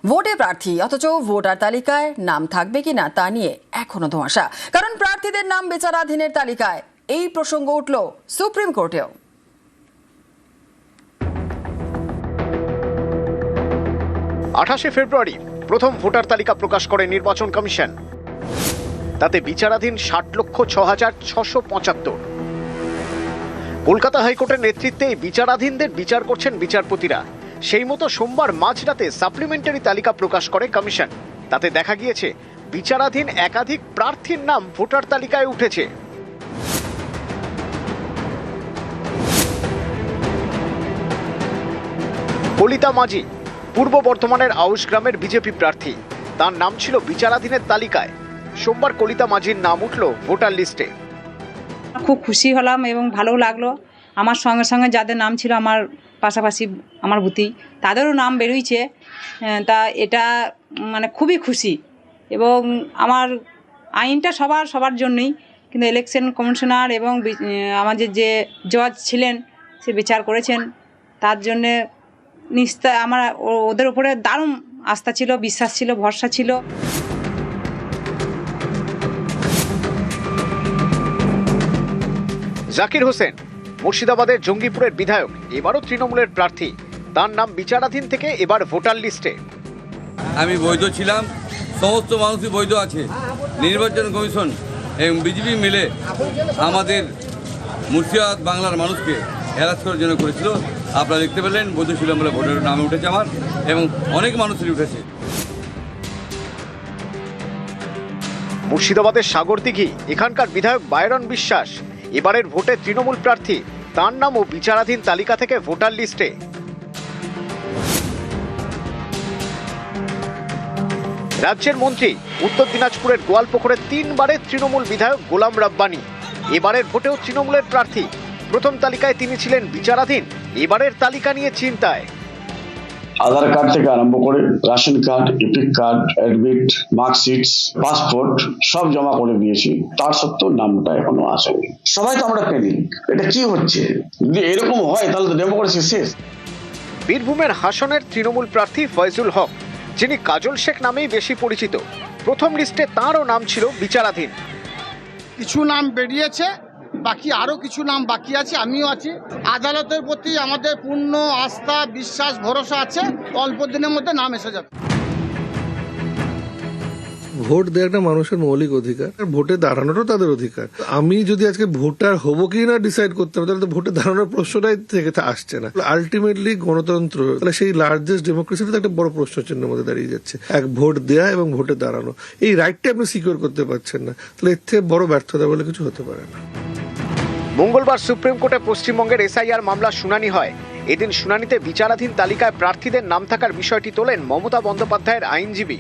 ভোটে প্রার্থী অথচ ভোটার তালিকায় নাম থাকবে কিনা তা নিয়ে এখনো ধোঁয়াশা। কারণ প্রার্থীদের নাম বিচারাধীনের তালিকায়। এই প্রসঙ্গ উঠল সুপ্রিম কোর্টেও। 28শে ফেব্রুয়ারি প্রথম ভোটার তালিকা প্রকাশ করে নির্বাচন কমিশন। তাতে বিচারাধীন 60,06,675। কলকাতা হাইকোর্টের নেতৃত্বে এই বিচারাধীনদের বিচার করছেন বিচারপতিরা। সেই মতো সোমবার মাঝরাতে সাপ্লিমেন্টারি তালিকা প্রকাশ করে কমিশন। তাতে দেখা গিয়েছে বিচারাধীন একাধিক প্রার্থীর নাম ভোটার তালিকায় উঠেছে। কলিতা মাঝি পূর্ব বর্ধমানের আউশ গ্রামের বিজেপি প্রার্থী। তার নাম ছিল বিচারাধীনের তালিকায়। সোমবার কলিতা মাঝির নাম উঠল ভোটার লিস্টে। খুব খুশি হলাম এবং ভালো লাগলো। আমার সঙ্গে সঙ্গে যাদের নাম ছিল আমার পাশাপাশি আমার বুথেই, তাদেরও নাম বেরোইছে। তা এটা মানে খুবই খুশি। এবং আমার আইনটা সবার জন্যই, কিন্তু ইলেকশন কমিশনার এবং আমাদের যে জজ ছিলেন সে বিচার করেছেন, তার জন্যে আমার ওদের উপরে দারুণ আস্থা ছিল, বিশ্বাস ছিল, ভরসা ছিল। জাকির হোসেন মুর্শিদাবাদের জঙ্গিপুরের বিধায়ক, এবারও তৃণমূলের প্রার্থী। তার নাম বিচারাধীন থেকে এবার ভোটার লিস্টে। আমি বৈধ ছিলাম, সমস্ত মানুষই বৈধ আছে। নির্বাচন কমিশন এবং বিজেপি মিলে আমাদের মুর্শিদাবাদ বাংলার মানুষকে হ্যারাস করার জন্য করেছিল। আপনারা দেখতে পেলেন বৈধ ছিলাম বলে ভোটের নামে উঠেছে আমার, এবং অনেক মানুষেরই উঠেছে। মুর্শিদাবাদের সাগরদিঘি এখানকার বিধায়ক বায়রন বিশ্বাস এবারের ভোটে তৃণমূল প্রার্থী। তার নামও বিচারাধীন তালিকা থেকে ভোটার লিস্টে। রাজ্যের মন্ত্রী উত্তর দিনাজপুরের গোয়ালপুকুরের 3 বারের তৃণমূল বিধায়ক গোলাম রাব্বানি এবারের ভোটেও তৃণমূলের প্রার্থী। প্রথম তালিকায় তিনি ছিলেন বিচারাধীন, এবারের তালিকা নিয়ে চিন্তায়। আধার কার্ড থেকে আরম্ভ করে ration card, epic card, admit, marksheet, passport সব জমা করে দিয়েছি। তার সত্ত্বেও নামটা এখনো আসেনি। সবাই তো আমরা প্যানিক, এটা কি হচ্ছে? যদি এরকম হয় তাহলে তো ডেমোক্রেসি শেষ। বীরভূমের হাসনের তৃণমূল প্রার্থী ফয়জুল হক, যিনি কাজল শেখ নামেই বেশি পরিচিত, প্রথম লিস্টে তাঁরও নাম ছিল বিচারাধীন। কিছু নাম বেরিয়েছে, বাকি আরো কিছু নাম বাকি আছে, আমিও আছি। আদালতের প্রতি আমাদের পূর্ণ আস্থা, বিশ্বাস, ভরসা আছে, অল্প দিনের মধ্যে নাম এসে যাবে। ভোট দেওয়া একটা মানুষের মৌলিক অধিকার, আর ভোটে দাঁড়ানোরও তাদের অধিকার। আমি যদি আজকে ভোটার হবো কি না ডিসাইড করতে হবে, তাহলে তো ভোটে দাঁড়ানোর প্রশ্নটাই থেকে আসছে না। আলটিমেটলি গণতন্ত্র, তাহলে সেই লার্জেস্ট ডেমোক্রেসিটা একটা বড় প্রশ্ন চিহ্নের মধ্যে দাঁড়িয়ে যাচ্ছে। এক ভোট দেয়া এবং ভোটে দাঁড়ানো, এই রাইটটা আপনি সিকিউর করতে পারছেন না, তাহলে এর থেকে বড় ব্যর্থতা বলে কিছু হতে পারে না। মঙ্গলবার সুপ্রিম কোর্টে পশ্চিমবঙ্গের এসআইআর মামলা শুনানি হয়। এদিন শুনানিতে বিচারাধীন তালিকায় প্রার্থীদের নাম থাকার বিষয়টি তোলেন মমতা বন্দ্যোপাধ্যায়ের আইনজীবী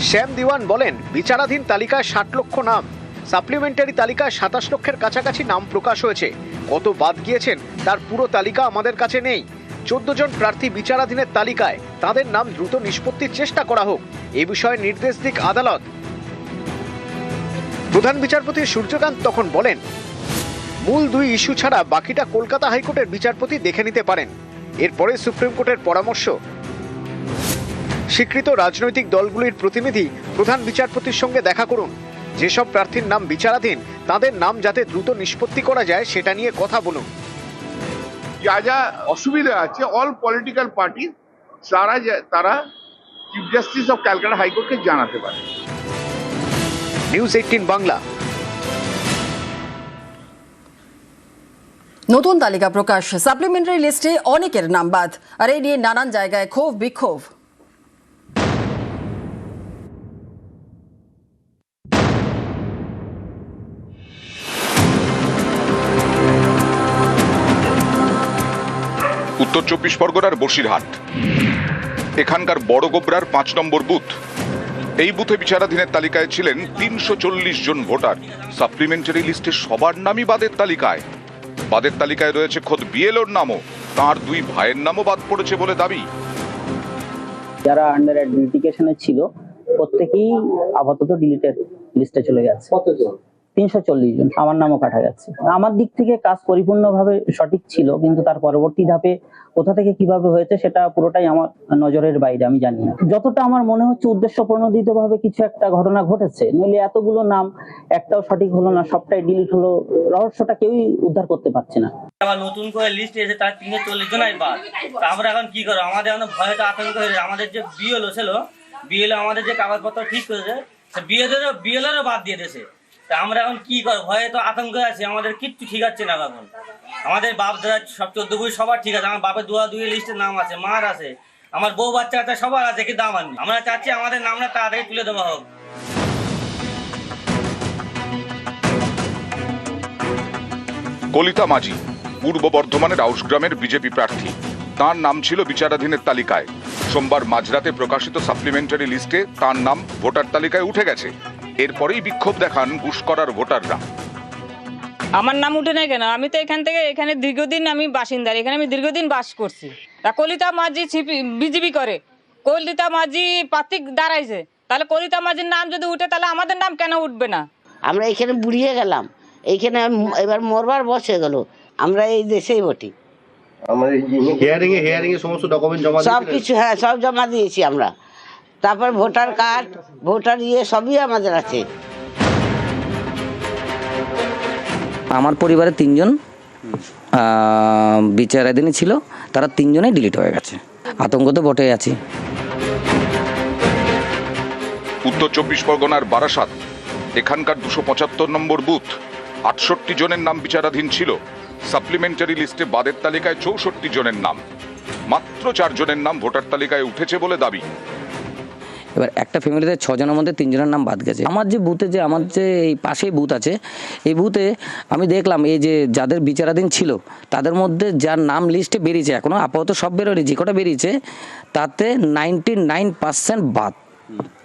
শ্যাম দিওয়ান। বলেন, বিচারাধীন তালিকায় 60 লক্ষ নাম, সাপ্লিমেন্টারি তালিকায় 27 লক্ষের কাছাকাছি নাম প্রকাশ হয়েছে। কত বাদ গিয়েছেন তার পুরো তালিকা আমাদের কাছে নেই। 14 জন প্রার্থী বিচারাধীনের তালিকায়, তাদের নাম দ্রুত নিষ্পত্তির চেষ্টা করা হোক, এ বিষয়ে নির্দেশ দিক আদালত। প্রধান বিচারপতি সূর্যকান্ত তখন বলেন, মূল 2 ইস্যু ছাড়া বাকিটা কলকাতা হাইকোর্টের বিচারপতি দেখে নিতে পারেন। এরপরে সুপ্রিম কোর্টের পরামর্শ। স্বীকৃত রাজনৈতিক দলগুলির প্রতিনিধি প্রধান বিচারপতির সঙ্গে দেখা করুন। যেসব প্রার্থীর নাম বিচারাধীন তাদের নাম যাতে দ্রুত নিষ্পত্তি করা যায় সেটা নিয়ে কথা বলুন। যা যা অসুবিধা আছে অল পলিটিক্যাল পার্টি তারা চিফ জাস্টিস অফ ক্যালকাটা হাইকোর্টকে জানাতে পারে। নিউজ 18 বাংলা। নতুন তালিকা প্রকাশ, সাপ্লিমেন্টারি লিস্টে অনেকের নাম বাদ, আর এই নিয়ে নানান জায়গায় ক্ষোভ বিক্ষোভ। উত্তর 24 পরগনার বসিরহাট এখানকার বড় গোবরার 5 নম্বর বুথ। এই বুথে বিচারাধীনের তালিকায় ছিলেন 340 জন ভোটার। সাপ্লিমেন্টারি লিস্টে সবার নামই বাদের তালিকায়। বাদের তালিকায় রয়েছে খোদ বিএলওর নামও। তার 2 ভাইয়ের নামও বাদ পড়েছে বলে দাবি। যারা আন্ডার অ্যাডমিটিকেশনে ছিল প্রত্যেকেই আপাতত ডিলিটেড লিস্টে চলে গেছে। 340 জন, আমার নামও কাটা গেছে। আমার দিক থেকে কাজ পরিপূর্ণভাবে সঠিক ছিল, কিন্তু তার পরবর্তী ধাপে কোথা থেকে কিভাবে হয়েছে সেটা পুরোটাই আমার নজরের বাইরে, আমি জানি না। যতটা আমার মনে হচ্ছে উদ্দেশ্য প্রণোদিত ভাবে কিছু একটা ঘটনা ঘটেছে, নইলে এতগুলো নাম একটাও সঠিক হলো না, সবটাই ডিলিট হলো, রহস্যটা কেউই উদ্ধার করতে পারছে না। আবার নতুন করে লিস্ট এসে তার 340 জনাই বাদ। তা আমরা এখন কি করবো? আমাদের এখন ভয়টা আতঙ্ক হয়ে যায়। আমাদের যে বিএলও ছিল, বিএলও আমাদের যে কাগজপত্র ঠিক করেছে, সে বিএলওরও বাদ দিয়ে দিয়েছে। তা আমরা এখন কি করবো? ভয়ে তো আতঙ্কে আছি, আমাদের কিচ্ছু ঠিক আছে না এখন। আমাদের বাপ দাদা সব 14 বুড়ি সবার ঠিক আছে, আমার বাপের দুই লিস্টের নাম আছে, মার আছে, আমার বউ বাচ্চা আছে, সবার আছে, কিন্তু আমার নেই। আমরা চাচ্ছি আমাদের নামটা তাড়াতাড়ি তুলে দেওয়া হোক। কলিতা মাঝি পূর্ব বর্ধমানের আউশগ্রামের বিজেপি প্রার্থী। তার নাম ছিল বিচারাধীনের তালিকায়। সোমবার মাঝরাতে প্রকাশিত সাপ্লিমেন্টারি লিস্টে তার নাম ভোটার তালিকায় উঠে গেছে। এরপরেই বিক্ষোভ দেখান ঘুষকরার ভোটাররা। আমার নাম উঠে নেই কেন? আমি তো এখানে দীর্ঘদিন আমি বাসিন্দা, এখানে আমি দীর্ঘদিন বাস করছি। কলিতা মাঝি বিজেপি করে, কলিতা মাঝি প্রার্থী দাঁড়াইছে, তাহলে কলিতা মাঝির নাম যদি উঠে তাহলে আমাদের নাম কেন উঠবে না? আমরা এখানে বুড়িয়ে গেলাম, এইখানে এবার মরবার বসে গেল, আমরা এই দেশেই বটি। হিয়ারিং এ সমস্ত ডকুমেন্ট জমা সব কিছু, হ্যাঁ সব জমা দিয়েছি আমরা। তারপর ভোটার কার্ড, ভোটার সবই আমাদের আছে। আমার পরিবারে 3 জন বিচারাধীনে ছিল, তারা 3 জনেই ডিলিট হয়ে গেছে। আতঙ্ক তো বটেই আছি। উত্তর 24 পরগনার বারাসাত, এখানকার 275 নম্বর বুথ, 68 জনের নাম বিচারাধীন ছিল। সাপ্লিমেন্টারি লিস্টে বাদের তালিকায় 64 জনের নাম, মাত্র 4 জনের নাম ভোটার তালিকায় উঠেছে বলে দাবি। এবার একটা ফ্যামিলিতে 6 জনের মধ্যে 3 জনের নাম বাদ গেছে। আমার যে বুথে আমার যে এই পাশেই বুথ আছে, এই বুথে আমি দেখলাম এই যে যাদের বিচারাধীন ছিল তাদের মধ্যে যার নাম লিস্টে বেরিয়েছে, এখনো আপাতত সব বেরোয়নি, যে কটা বেরিয়েছে তাতে 99% বাদ,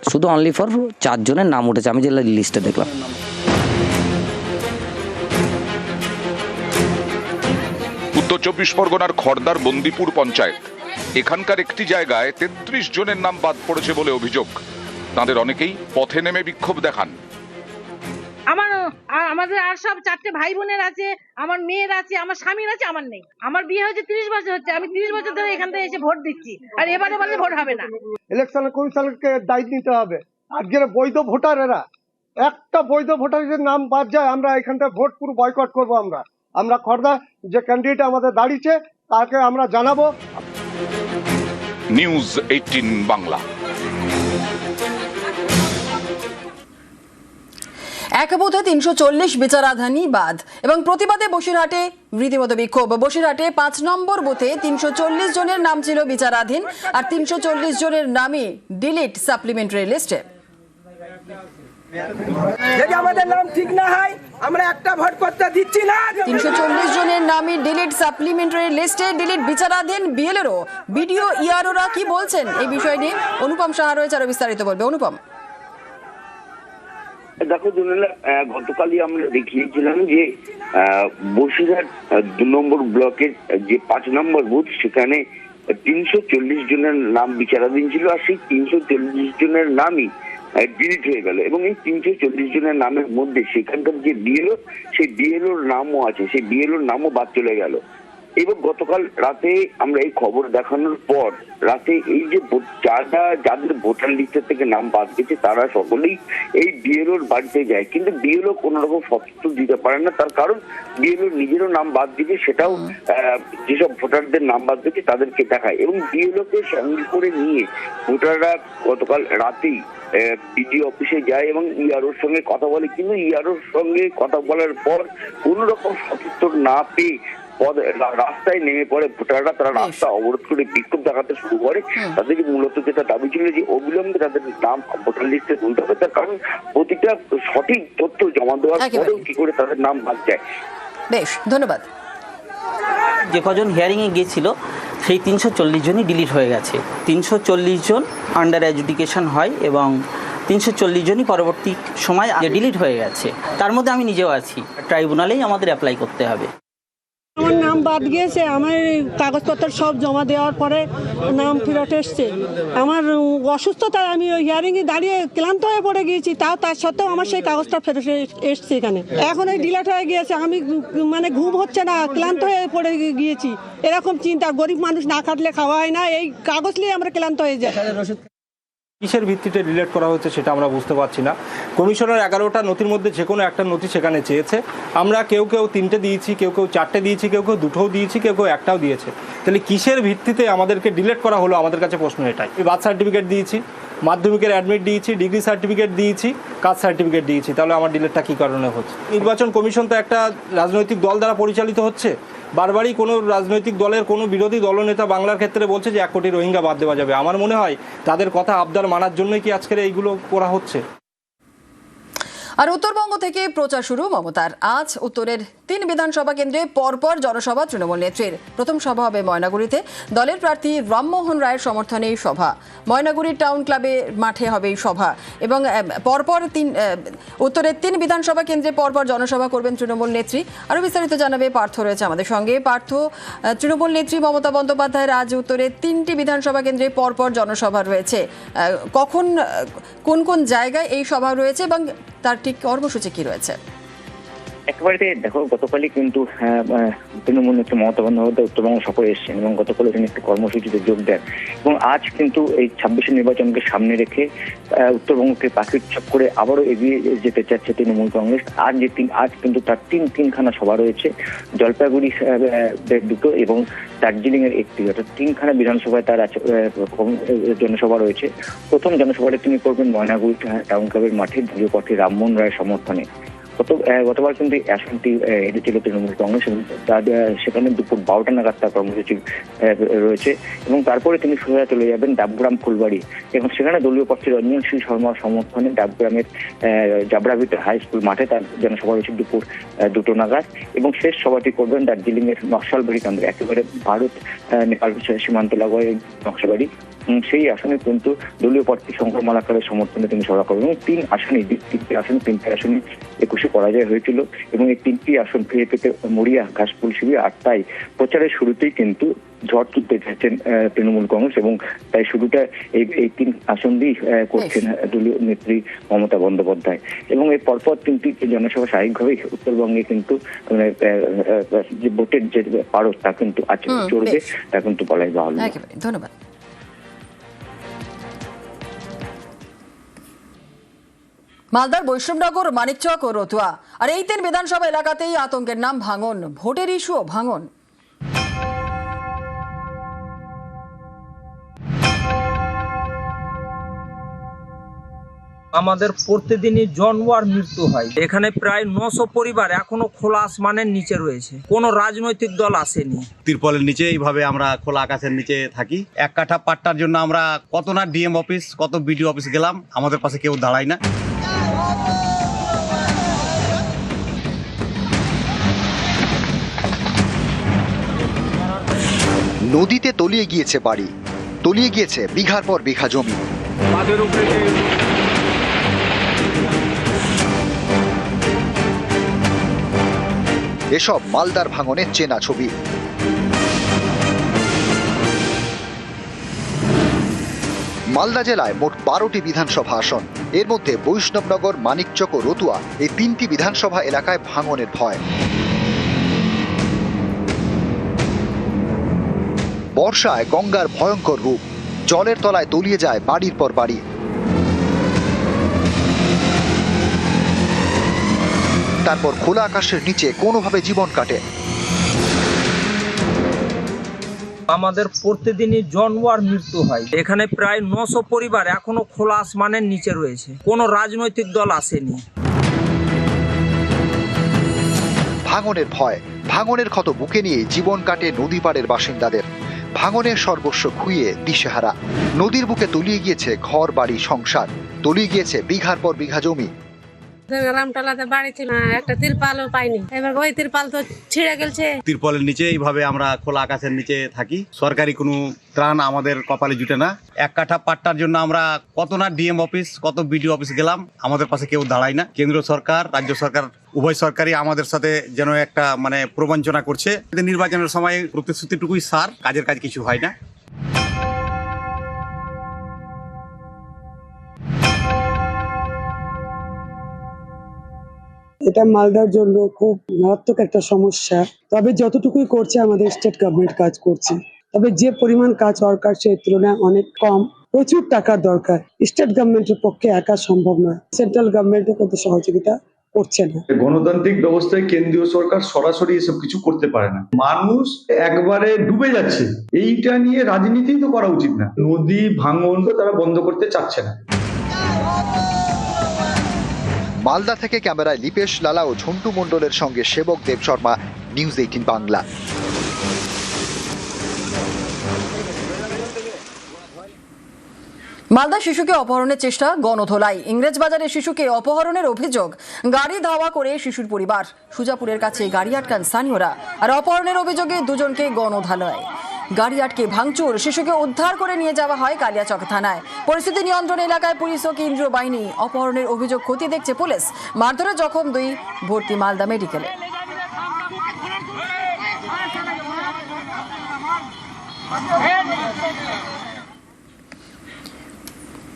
শুধু অনলি ফর 4 জনের নাম উঠেছে আমি যে লিস্টে দেখলাম। উত্তর 24 পরগনার খড়দার বন্দিপুর পঞ্চায়েত, এখানকার একটি জায়গায় 33 জনের নাম বাদ পড়েছে বলে অভিযোগ। তাদের অনেকেই পথে নেমে বিক্ষোভ দেখান। আমাদের আর সব 4টে ভাই বোনের আছে, আমার মেয়ের আছে, আমার স্বামীর আছে, আমার নেই। আমার বিয়ে হয়েছে 30 বছর হচ্ছে, আমি 30 বছর ধরে এখান থেকে এসে ভোট দিচ্ছি, আর এবারে বলে ভোট হবে না। ইলেকশনে কমিশনকে দায়িত্ব নিতে হবে। আজকের বৈধ ভোটার এরা, একটা বৈধ ভোটারের নাম বাদ যায় আমরা এখানটা ভোট পুরো বয়কট করব। আমরা খড়দা যে ক্যান্ডিডেট আমাদের দাঁড়িয়েছে তাকে আমরা জানাবো। নিউজ 18 বাংলা। এক বুথে 340 বিচারাধীন বাদ এবং প্রতিবাদে বসিরহাটে রীতিমতো বিক্ষোভ। বসিরহাটে 5 নম্বর বুথে 340 জনের নাম ছিল বিচারাধীন, আর 340 জনের নামই ডিলিট সাপ্লিমেন্টারি লিস্টে। যদি আমাদের নাম ঠিক না হয় আমরা একটা ভোট করতে দিচ্ছি না। 340 জনের নামই ডিলিট সাপ্লিমেন্টারি লিস্টে, ডিলিট বিচারাধীন বিএলএরও। বিডিও ইআরওরা কি বলছেন এই বিষয় নিয়ে? অনুপম সাহা রয়েছে, আরো বিস্তারিত বলবে। অনুপম। দেখো জুনেলা, গতকালই আমরা দেখিয়েছিলাম যে বসিরহাট 2 নম্বর ব্লকের যে 5 নম্বর বুথ, সেখানে 340 জনের নাম বিচারাধীন ছিল, আর সেই 340 জনের নামই ডিলিট হয়ে গেল। এবং এই 340 জনের নামের মধ্যে সেখানকার যে বিএলও, সেই বিএলওর নামও আছে, সেই বিএলওর নামও বাদ চলে গেল। এবং গতকাল রাতে আমরা এই খবর দেখানোর পর রাতে এই যে যাদের ভোটার লিস্টের থেকে নাম বাদ গেছে তারা সকলেই এই বিএলওর বাড়িতে যায়, কিন্তু বিএলও কোনো রকম সতর্ক দিতে পারে না। তার কারণ বিএলওর নিজেরও নাম বাদ দিয়েছে, সেটাও যেসব ভোটারদের নাম বাদ গেছে তাদেরকে দেখায়। এবং বিএলওকে সঙ্গে করে নিয়ে ভোটাররা গতকাল রাতেই বিডিও অফিসে যায় এবং ইআরওর সঙ্গে কথা বলে, কিন্তু ইআরওর সঙ্গে কথা বলার পর কোন রকম সদুত্তর না পেয়ে রাস্তায় নেমে পড়ে ভোটাররা। তারা রাস্তা অবরোধ করে বিক্ষোভ দেখাতে শুরু করে। তাদের মূলত যেটা দাবি ছিল যে অবিলম্বে তাদের নাম ভোটার লিস্টে তুলতে হবে, তার কারণ প্রতিটা সঠিক তথ্য জমা দেওয়ার পরেও কি করে তাদের নাম বাদ যায়। বেশ, ধন্যবাদ। যে কজন হিয়ারিং এ গিয়েছিল সেই 340 জনই ডিলিট হয়ে গেছে। 340 জন আন্ডার এডুকেশন হয় এবং 340 জনই পরবর্তী সময় ডিলিট হয়ে গেছে। তার মধ্যে আমি নিজেও আছি। ট্রাইব্যুনালেই আমাদের অ্যাপ্লাই করতে হবে। আমার নাম বাদ গিয়েছে, আমার কাগজপত্র সব জমা দেওয়ার পরে নাম ফেরত এসছে। আমার অসুস্থতায় আমি ওই হিয়ারিংয়ে দাঁড়িয়ে ক্লান্ত হয়ে পড়ে গিয়েছি, তার সত্ত্বেও আমার সেই কাগজটা ফেরত এসছে এখানে। এখন এই ডিলেট হয়ে গিয়েছে, আমি মানে ঘুম হচ্ছে না, ক্লান্ত হয়ে পড়ে গিয়েছি। এরকম চিন্তা, গরিব মানুষ না খাটলে খাওয়া হয় না, এই কাগজ নিয়ে আমরা ক্লান্ত হয়ে যাই। কিসের ভিত্তিতে ডিলেট করা হচ্ছে সেটা আমরা বুঝতে পারছি না। কমিশনার 11টা নথির মধ্যে যে কোনো একটা নথি সেখানে চেয়েছে, আমরা কেউ 3টে দিয়েছি, কেউ 4টে দিয়েছি, কেউ 2টোও দিয়েছি, কেউ 1টাও দিয়েছে। তাহলে কিসের ভিত্তিতে আমাদেরকে ডিলেট করা হলো, আমাদের কাছে প্রশ্ন এটাই। বার্থ সার্টিফিকেট দিয়েছি, মাধ্যমিকের অ্যাডমিট দিয়েছি, ডিগ্রি সার্টিফিকেট দিয়েছি, কাস্ট সার্টিফিকেট দিয়েছি, তাহলে আমার ডিলেটটা কী কারণে হচ্ছে? নির্বাচন কমিশন তো একটা রাজনৈতিক দল দ্বারা পরিচালিত হচ্ছে। বারবারই কোনো রাজনৈতিক দলের কোনো বিরোধী দলনেতা বাংলার ক্ষেত্রে বলছে যে 1 কোটি রোহিঙ্গা বাদ দেওয়া যাবে। আমার মনে হয় তাদের কথা আবদার মানার জন্যই কি আজকের এইগুলো করা হচ্ছে। আর উত্তরবঙ্গ থেকে প্রচার শুরু মমতার। আজ উত্তরের 3 বিধানসভা কেন্দ্রে পরপর জনসভা তৃণমূল নেত্রীর। প্রথম সভা হবে ময়নাগুড়িতে, দলের প্রার্থী রামমোহন রায়ের সমর্থনে এই সভা। ময়নাগুড়ি টাউন ক্লাবে মাঠে হবে এই সভা এবং পরপর উত্তরের 3 বিধানসভা কেন্দ্রে পরপর জনসভা করবেন তৃণমূল নেত্রী। আরও বিস্তারিত জানাবে পার্থ রয়েছে আমাদের সঙ্গে। পার্থ, তৃণমূল নেত্রী মমতা বন্দ্যোপাধ্যায়ের আজ উত্তরের 3টি বিধানসভা কেন্দ্রে পরপর জনসভা রয়েছে। কখন কোন কোন জায়গায় এই সভা রয়েছে এবং তার ঠিক কর্মসূচি কি রয়েছে? একেবারে দেখো, গতকালই কিন্তু তৃণমূল নেত্রী মমতা বন্দ্যোপাধ্যায় উত্তরবঙ্গ সফরে এসেছেন এবং গতকাল তিনি একটি কর্মসূচিতে যোগ দেন এবং আজ কিন্তু এই 26 নির্বাচনকে সামনে রেখে উত্তরবঙ্গকে পাখির চপ করে আবারও এগিয়ে যেতে চাচ্ছে তৃণমূল কংগ্রেস। আজ কিন্তু তার তিনখানা সভা রয়েছে, জলপাইগুড়ি 2টো এবং দার্জিলিং এর 1টি, অর্থাৎ 3খানা বিধানসভায় তার জনসভা রয়েছে। প্রথম জনসভাটা তিনি করবেন ময়নাগুড়ি টাউন ক্লাবের মাঠে দলীয় প্রার্থী রামমোহন রায়ের সমর্থনে। গতবার কিন্তু আসনটি হেরেছিল তৃণমূল কংগ্রেস এবং সেখানে দুপুর 12টা নাগাদ তার কর্মসূচি রয়েছে এবং তারপরে তিনি সোজা চলে যাবেন ডাবগ্রাম ফুলবাড়ি এবং সেখানে দলীয় প্রার্থী রঞ্জন সিং শর্মার সমর্থনে ডাবগ্রামের জাবরাভিট হাই স্কুল মাঠে তার জনসভা রয়েছে দুপুর 2টো নাগাদ এবং শেষ সভাটি করবেন দার্জিলিং এর নকশালবাড়ি কেন্দ্রে, একেবারে ভারত নেপাল সীমান্ত লাগোয়া এই নকশালবাড়ি। সেই আসনে কিন্তু দলীয় প্রার্থী শঙ্কর মালাকারের সমর্থনে তিনি সভা করবেন এবং 3টি আসনে 21 পরাজয় হয়েছিল এবং এই 3টি আসন ফিরে পেতে মরিয়া ঘাসফুল শিবির। আর তাই প্রচারের শুরুতেই কিন্তু ঝড় তুলতে চাইছেন তৃণমূল কংগ্রেস এবং তাই শুরুটা এই 3 আসন দিয়েই করছেন দলীয় নেত্রী মমতা বন্দ্যোপাধ্যায় এবং এই পরপর 3টি জনসভা স্বাভাবিকভাবেই উত্তরবঙ্গে কিন্তু যে ভোটের যে পারদ তা কিন্তু আছে চড়বে, তা কিন্তু বলাই বাহুল্য। ধন্যবাদ। মালদার বৈষ্ণবনগর, মানিকচক ও রতুয়া আর এই 3 বিধানসভা এলাকাতেই আতঙ্কের নাম ভাঙন। ভোটের ইস্যু ভাঙন। আমাদের প্রতিদিনই জন্ম আর মৃত্যু হয়। এখানে প্রায় 900 পরিবার এখনো খোলা আসমানের নিচে রয়েছে, কোনো রাজনৈতিক দল আসেনি। তিরপলের নিচে এইভাবে আমরা খোলা আকাশের নিচে থাকি। 1 কাঠা পাট্টার জন্য আমরা কত না ডিএম অফিস, কত বিডিও অফিস গেলাম, আমাদের পাশে কেউ দাঁড়ায় না। নদীতে তলিয়ে গিয়েছে বাড়ি, তলিয়ে গিয়েছে বিঘার পর বিঘা জমি। এসব মালদার ভাঙনের চেনা ছবি। মালদা জেলায় মোট 12টি বিধানসভা আসন, এর মধ্যে বৈষ্ণবনগর, মানিকচক ও রতুয়া এই 3টি বিধানসভা এলাকায় ভাঙনের ভয়। বর্ষায় গঙ্গার ভয়ঙ্কর রূপ, জলের তলায় তলিয়ে যায় বাড়ির পর বাড়ি। তারপর খোলা আকাশের নিচে কোনোভাবে জীবন কাটে। আমাদের প্রতিদিনই জন্ম আর মৃত্যু হয়। এখানে প্রায় 900 পরিবার এখনো খোলা আসমানের নিচে রয়েছে, কোনো রাজনৈতিক দল আসেনি। ভাঙনের ভয়, ভাঙনের ক্ষত বুকে নিয়ে জীবন কাটে নদী পাড়ের বাসিন্দাদের। ভাঙনের সর্বস্ব খুইয়ে দিশেহারা। নদীর বুকে তলিয়ে গিয়েছে ঘর বাড়ি সংসার, তলিয়ে গিয়েছে বিঘার পর বিঘা জমি। রামতলাতে বাড়ি ছিল, একটা তিরপালও পাইনি, এবার ওই তিরপাল তো ছিঁড়ে গেছে। তিরপলের নিচে এইভাবে আমরা খোলা আকাশের নিচে থাকি। সরকারি কোনো ত্রাণ আমাদের কপালে জুটে না। 1 কাঠা পাট্টার জন্য আমরা কত না ডিএম অফিস, কত বিডিও অফিস গেলাম, আমাদের পাশে কেউ দাঁড়ায় না। কেন্দ্র সরকার, রাজ্য সরকার উভয় সরকারই আমাদের সাথে যেন একটা মানে প্রবঞ্চনা করছে। নির্বাচনের সময় প্রতিশ্রুতিটুকুই সার, কাজের কাজ কিছু হয় না। এটা মালদার জন্য খুব মারাত্মক একটা সমস্যা। তবে যতটুকুই করছে আমাদের স্টেট গভর্নমেন্ট কাজ করছে, তবে যে পরিমাণ কাজ দরকার সেই তুলনায় অনেক কম। প্রচুর টাকার দরকার, স্টেট গভর্নমেন্টের পক্ষে একা সম্ভব নয়, সেন্ট্রাল গভর্নমেন্টও কিন্তু সহযোগিতা করছে না। গণতান্ত্রিক ব্যবস্থায় কেন্দ্রীয় সরকার সরাসরি এসব কিছু করতে পারে না। মানুষ একবারে ডুবে যাচ্ছে, এইটা নিয়ে রাজনীতি তো করা উচিত না। নদী ভাঙন তো তারা বন্ধ করতে চাচ্ছে না। মালদা থেকে ক্যামেরায় লিপেশ লালা ও ঝন্টু মণ্ডলের সঙ্গে সেবক দেব শর্মা, নিউজ 18 বাংলা। মালদা শিশুকে অপহরণের চেষ্টা, গণধোলাই। ইংরেজবাজারে শিশুকে অপহরণের অভিযোগ, গাড়ি ধাওয়া করে শিশুর পরিবার। সুজাপুরের কাছে গাড়ি আটকান স্থানীয়রা, আর অপহরণের অভিযোগে দুজনকে গণধোলাই। গাড়ি আটকে ভাঙচুর, শিশুকে উদ্ধার করে নিয়ে যাওয়া হয় কালিয়াচক থানায়। পরিস্থিতি নিয়ন্ত্রণ এলাকায় পুলিশ ও কেন্দ্রীয় বাহিনী। অপহরণের অভিযোগ খতিয়ে দেখছে পুলিশ। মারধরে জখম 2, ভর্তি মালদা মেডিকেলে।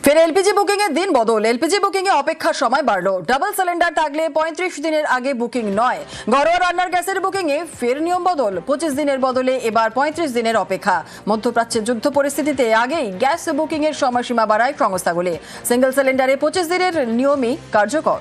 ফের এলপিজি বুকিং এর দিন বদল। এলপিজি বুকিং এ অপেক্ষার সময় বাড়লো। ডাবল সিলিন্ডার থাকলে 35 দিনের আগে বুকিং নয়। ঘরোয়া রান্নার গ্যাসের বুকিং এ ফের নিয়ম বদল। 25 দিনের বদলে এবার 35 দিনের অপেক্ষা। মধ্যপ্রাচ্যের যুদ্ধ পরিস্থিতিতে আগেই গ্যাস বুকিং এর সময়সীমা বাড়ায় সংস্থাগুলি। সিঙ্গেল সিলিন্ডারে 25 দিনের নিয়মই কার্যকর।